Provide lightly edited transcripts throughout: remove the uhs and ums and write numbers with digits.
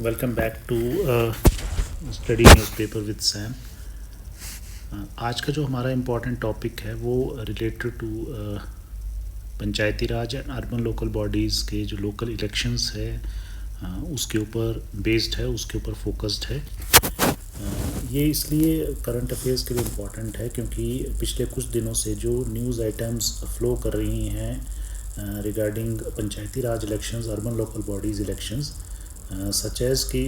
Welcome back to study newspaper with Sam. आज का जो हमारा इम्पोर्टेंट टॉपिक है वो related to Panchayati Raj and urban local bodies के जो लोकल इलेक्शंस है उसके ऊपर बेस्ड है, उसके ऊपर फोकस्ड है। ये इसलिए करंट अफेयर्स के लिए इम्पॉर्टेंट है क्योंकि पिछले कुछ दिनों से जो न्यूज़ आइटम्स फ्लो कर रही हैं regarding Panchayati Raj elections, urban local bodies elections, such as कि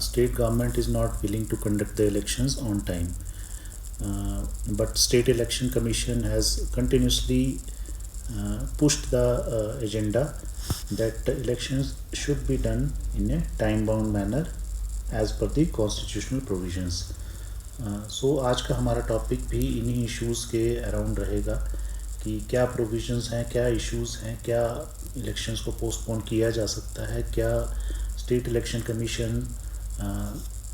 state government is not willing to conduct the elections on time, but state election commission has continuously pushed the agenda that the elections should be done in a time bound manner as per the constitutional provisions. So आज का हमारा topic भी इन्हीं issues के around रहेगा कि क्या provisions हैं, क्या इश्यूज़ हैं, क्या इलेक्शंस को पोस्टपोन किया जा सकता है, क्या स्टेट इलेक्शन कमीशन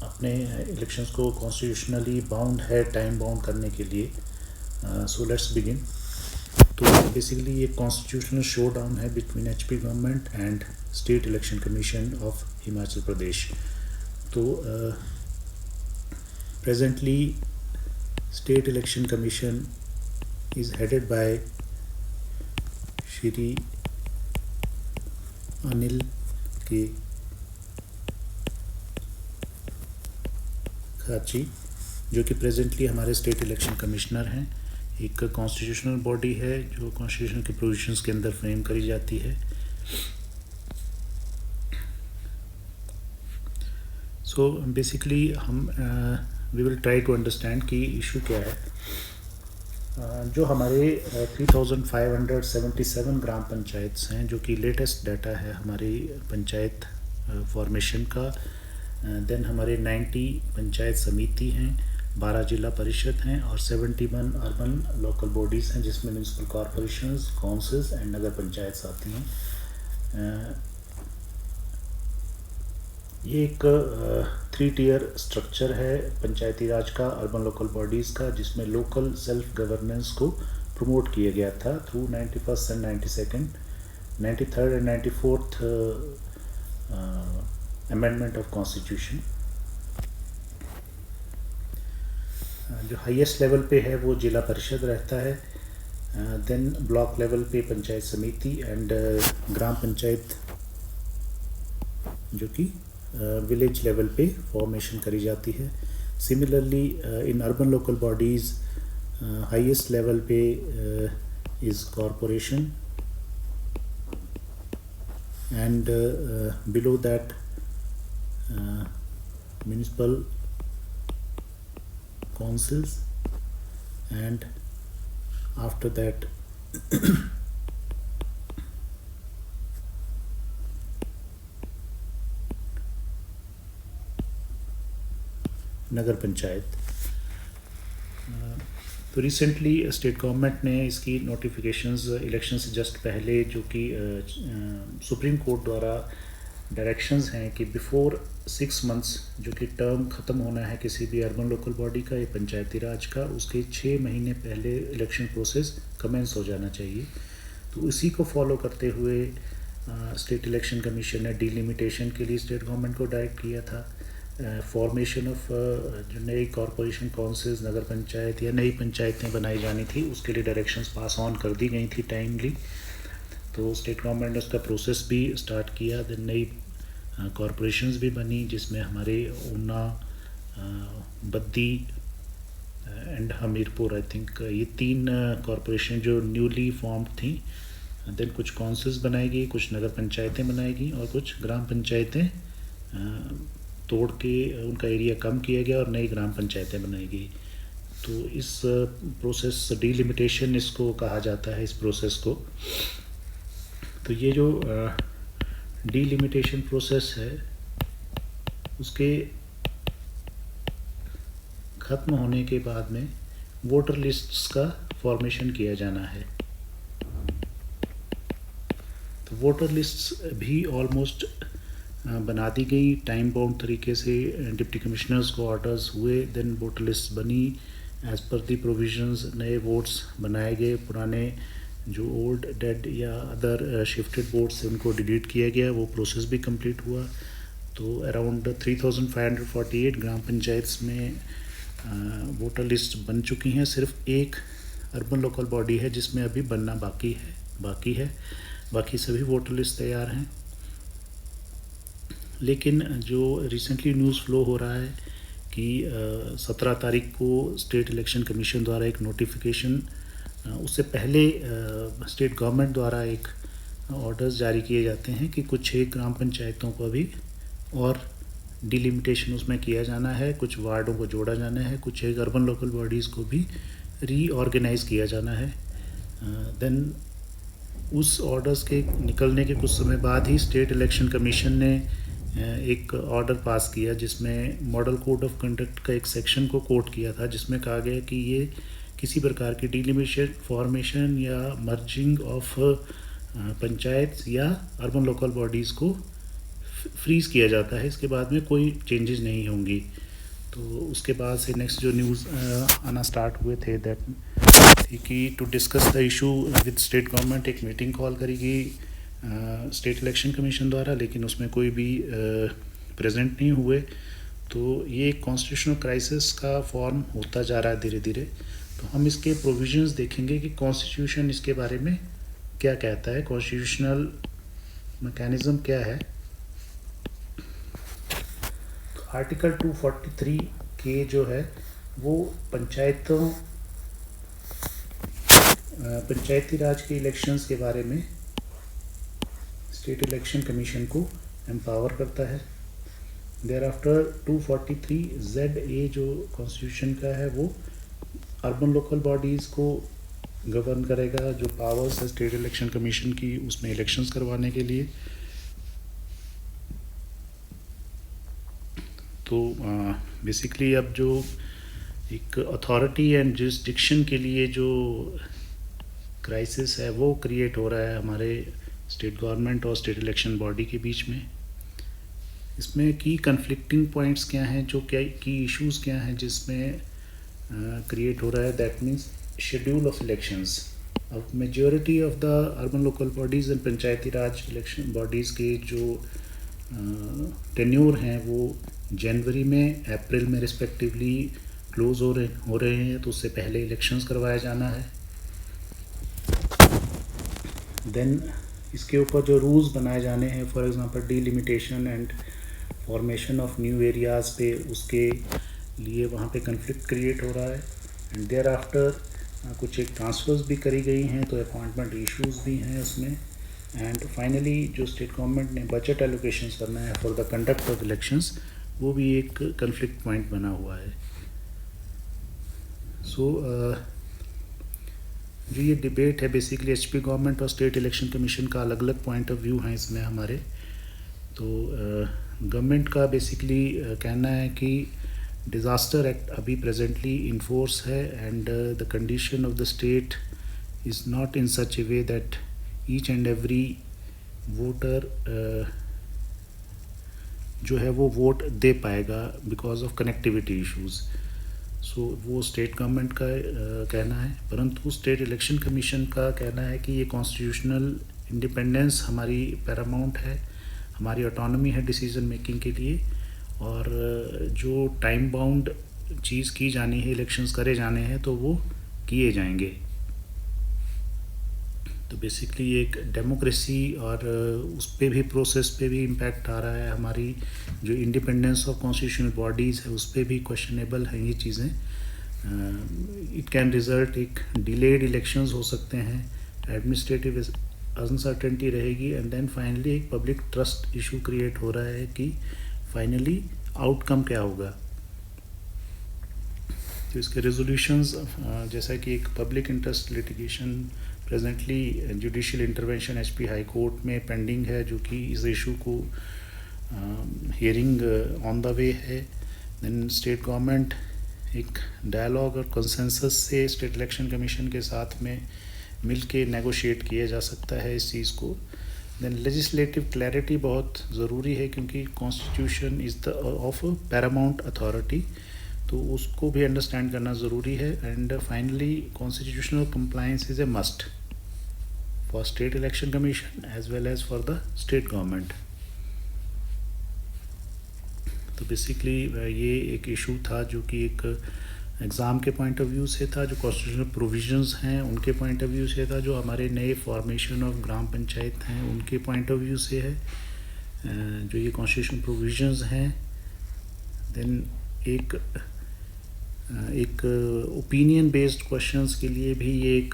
अपने इलेक्शंस को कॉन्स्टिट्यूशनली बाउंड है टाइम बाउंड करने के लिए। So let's begin. तो बेसिकली ये कॉन्स्टिट्यूशनल शो डाउन है between HP government and state election commission of Himachal Pradesh. तो presently state election commission is headed by Shri Anil K Khachi, जो कि प्रेजेंटली हमारे स्टेट इलेक्शन कमिश्नर हैं। एक कॉन्स्टिट्यूशनल बॉडी है जो कॉन्स्टिट्यूशन के प्रोविजंस के अंदर फ्रेम करी जाती है। सो बेसिकली हम we will try to understand कि इशू क्या है। जो हमारे 3577 ग्राम पंचायत हैं, जो कि लेटेस्ट डाटा है हमारी पंचायत फॉर्मेशन का। देन हमारे 90 पंचायत समिति हैं, 12 जिला परिषद हैं और 71 अर्बन लोकल बॉडीज़ हैं, जिसमें म्यूनसिपल कॉरपोरेशंस, काउंसिल्स एंड नगर पंचायत आती हैं। ये एक 3 टियर स्ट्रक्चर है पंचायती राज का, अर्बन लोकल बॉडीज़ का, जिसमें लोकल सेल्फ गवर्नेंस को प्रमोट किया गया था through 91st and 92nd, 93rd and 94th amendment of constitution. जो हाईएस्ट लेवल पे है वो जिला परिषद रहता है। देन ब्लॉक लेवल पे पंचायत समिति एंड ग्राम पंचायत, जो कि विलेज लेवल पे फॉर्मेशन करी जाती है। Similarly in urban local bodies highest level पे is corporation and below that municipal councils and after that nagar panchayat. तो रिसेंटली स्टेट गवर्नमेंट ने इसकी नोटिफिकेशंस इलेक्शन से जस्ट पहले, जो कि सुप्रीम कोर्ट द्वारा डायरेक्शंस हैं कि बिफोर 6 मंथ्स, जो कि टर्म ख़त्म होना है किसी भी अर्बन लोकल बॉडी का या पंचायती राज का, उसके 6 महीने पहले इलेक्शन प्रोसेस कमेंस हो जाना चाहिए। तो इसी को फॉलो करते हुए स्टेट इलेक्शन कमीशन ने डिलिमिटेशन के लिए स्टेट गवर्नमेंट को डायरेक्ट किया था। फॉर्मेशन ऑफ जो नई कॉरपोरेशन, काउंसिल्स, नगर पंचायत या नई पंचायतें बनाई जानी थी, उसके लिए डायरेक्शंस पास ऑन कर दी गई थी टाइमली। तो स्टेट गवर्नमेंट ने उसका प्रोसेस भी स्टार्ट किया। देन नई कॉरपोरेशंस भी बनी, जिसमें हमारे Una, Baddi and Hamirpur, I think ये 3 कॉरपोरेशन जो न्यूली फॉर्म्ड थी। देन कुछ काउंसिल्स बनाई गई, कुछ नगर पंचायतें बनाई गई और कुछ ग्राम पंचायतें तोड़ के उनका एरिया कम किया गया और नई ग्राम पंचायतें बनाई गई। तो इस प्रोसेस डिलिमिटेशन इसको कहा जाता है, इस प्रोसेस को। तो ये जो डिलिमिटेशन प्रोसेस है, उसके ख़त्म होने के बाद में वोटर लिस्ट्स का फॉर्मेशन किया जाना है। तो वोटर लिस्ट्स भी ऑलमोस्ट बना दी गई टाइम बाउंड तरीके से। डिप्टी कमिश्नर्स को ऑर्डर्स हुए, देन वोटर लिस्ट बनी एज़ पर दी प्रोविजंस। नए वोट्स बनाए गए, पुराने जो ओल्ड डेड या अदर शिफ्टेड बोर्ड से उनको डिलीट किया गया, वो प्रोसेस भी कंप्लीट हुआ। तो अराउंड 3548 ग्राम पंचायत में वोटर लिस्ट बन चुकी हैं। सिर्फ एक अर्बन लोकल बॉडी है जिसमें अभी बनना बाकी सभी वोटर लिस्ट तैयार हैं। लेकिन जो रिसेंटली न्यूज़ फ्लो हो रहा है कि 17 तारीख को स्टेट इलेक्शन कमीशन द्वारा एक नोटिफिकेशन, उससे पहले स्टेट गवर्नमेंट द्वारा एक ऑर्डर्स जारी किए जाते हैं कि कुछ एक ग्राम पंचायतों को अभी और डिलिमिटेशन उसमें किया जाना है, कुछ वार्डों को जोड़ा जाना है, कुछ एक अर्बन लोकल बॉडीज़ को भी रीऑर्गेनाइज़ किया जाना है। देन उस ऑर्डर्स के निकलने के कुछ समय बाद ही स्टेट इलेक्शन कमीशन ने एक ऑर्डर पास किया जिसमें मॉडल कोड ऑफ कंडक्ट का एक सेक्शन को कोट किया था, जिसमें कहा गया कि ये किसी प्रकार की डिलिमिटेशन, फॉर्मेशन या मर्जिंग ऑफ पंचायत या अर्बन लोकल बॉडीज़ को फ्रीज़ किया जाता है। इसके बाद में कोई चेंजेस नहीं होंगी। तो उसके बाद से नेक्स्ट जो न्यूज़ आना स्टार्ट हुए थे दैट कि to discuss the issue with state government एक मीटिंग कॉल करी गई स्टेट इलेक्शन कमीशन द्वारा, लेकिन उसमें कोई भी प्रेजेंट नहीं हुए। तो ये एक कॉन्स्टिट्यूशनल क्राइसिस का फॉर्म होता जा रहा है धीरे धीरे। तो हम इसके प्रोविजंस देखेंगे कि कॉन्स्टिट्यूशन इसके बारे में क्या कहता है, कॉन्स्टिट्यूशनल मैकेनिज़्म क्या है। तो आर्टिकल 243 के जो है वो पंचायती राज के इलेक्शंस के बारे में स्टेट इलेक्शन कमीशन को एम्पावर करता है। देयर आफ्टर 243ZA जो कॉन्स्टिट्यूशन का है वो अर्बन लोकल बॉडीज़ को गवर्न करेगा, जो पावर्स है स्टेट इलेक्शन कमीशन की उसमें इलेक्शंस करवाने के लिए। तो बेसिकली अब जो एक अथॉरिटी एंड जुरिस्डिक्शन के लिए जो क्राइसिस है वो क्रिएट हो रहा है हमारे स्टेट गवर्नमेंट और स्टेट इलेक्शन बॉडी के बीच में। इसमें की कन्फ्लिक्टिंग पॉइंट्स क्या हैं, जो क्या की इश्यूज़ क्या हैं जिसमें क्रिएट हो रहा है, that means schedule of elections. अब majority of the urban local bodies and Panchayati Raj election bodies के जो टेन्योर हैं वो जनवरी में, अप्रैल में रिस्पेक्टिवली क्लोज़ हो रहे हैं। तो उससे पहले इलेक्शंस करवाया जाना है। देन इसके ऊपर जो रूल्स बनाए जाने हैं, for example delimitation and formation of new areas पे, उसके लिए वहाँ पे कन्फ्लिक्ट क्रिएट हो रहा है। एंड देयर आफ्टर कुछ एक ट्रांसफ़र्स भी करी गई हैं, तो अपॉइंटमेंट इश्यूज़ भी हैं उसमें। एंड फाइनली जो स्टेट गवर्नमेंट ने बजट एलोकेशंस करना है for the conduct of elections, वो भी एक कन्फ्लिक्ट पॉइंट बना हुआ है। सो जो ये डिबेट है बेसिकली एचपी गवर्नमेंट और स्टेट इलेक्शन कमीशन का अलग अलग पॉइंट ऑफ व्यू है इसमें हमारे। तो गवर्नमेंट का बेसिकली कहना है कि डिज़ास्टर एक्ट अभी प्रेजेंटली इन फोर्स है and the condition of the state is not in such A way that each and every voter जो है वो वोट दे पाएगा बिकॉज ऑफ कनेक्टिविटी इश्यूज़। सो वो स्टेट गवर्नमेंट का कहना है, परंतु स्टेट इलेक्शन कमीशन का कहना है कि ये कॉन्स्टिट्यूशनल इंडिपेंडेंस हमारी पैरामाउंट है, हमारी ऑटोनॉमी है डिसीजन मेकिंग के लिए, और जो टाइम बाउंड चीज़ की जानी है, इलेक्शंस करे जाने हैं तो वो किए जाएंगे। तो बेसिकली एक डेमोक्रेसी और उस पे भी, प्रोसेस पे भी इम्पैक्ट आ रहा है। हमारी जो इंडिपेंडेंस ऑफ कॉन्स्टिट्यूशनल बॉडीज़ है उस पे भी क्वेश्चनेबल हैं ये चीज़ें। इट कैन रिजल्ट एक डिलेड इलेक्शंस हो सकते हैं, एडमिनिस्ट्रेटिव अनसर्टेनिटी रहेगी, एंड देन फाइनली एक पब्लिक ट्रस्ट इशू क्रिएट हो रहा है कि फाइनली आउटकम क्या होगा। तो इसके रेजोल्यूशंस जैसा कि एक public interest litigation presently judicial intervention HP high court में पेंडिंग है, जो कि इस इशू को हियरिंग ऑन द वे है। देन स्टेट गवर्नमेंट एक डायलॉग और कंसेंसस से स्टेट इलेक्शन कमीशन के साथ में मिल के नेगोशिएट किया जा सकता है इस चीज़ को। देन लेजिस्लेटिव क्लैरिटी बहुत ज़रूरी है, क्योंकि constitution is the of Paramount authority, तो उसको भी अंडरस्टैंड करना ज़रूरी है। And finally constitutional compliance is a must. for state election commission as well as for the state government. तो बेसिकली ये एक इशू था जो कि एक एग्ज़ाम के पॉइंट ऑफ व्यू से था, जो कॉन्स्टिट्यूशनल प्रोविजंस हैं उनके पॉइंट ऑफ व्यू से था, जो हमारे नए फॉर्मेशन ऑफ ग्राम पंचायत हैं उनके पॉइंट ऑफ व्यू से है, जो ये कॉन्स्टिट्यूशनल प्रोविजंस हैं। देन एक ओपिनियन बेस्ड क्वेश्चंस के लिए भी ये एक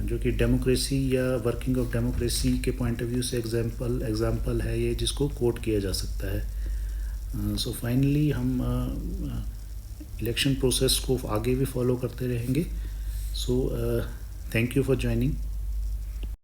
जो कि डेमोक्रेसी या वर्किंग ऑफ डेमोक्रेसी के पॉइंट ऑफ व्यू से एग्जांपल है ये, जिसको कोट किया जा सकता है। सो फाइनली हम इलेक्शन प्रोसेस को आगे भी फॉलो करते रहेंगे। So thank you for joining.